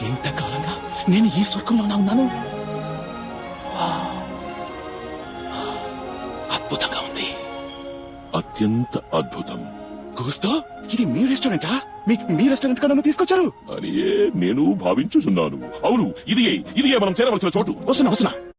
ఇంతకాలంగా నేను ఈ స్వర్గంలోనే ఉన్నాను. అద్భుతంగా ఉంది. అత్యంత అద్భుతం. కూస్తో ఇది మీ రెస్టారెంటా? మీ రెస్టారెంట్ కా నన్ను తీసుకొచ్చారు అని నేను భావించుచున్నాను. అవును, ఇది మనం చేరవలసిన చోటు. వస్తున్నా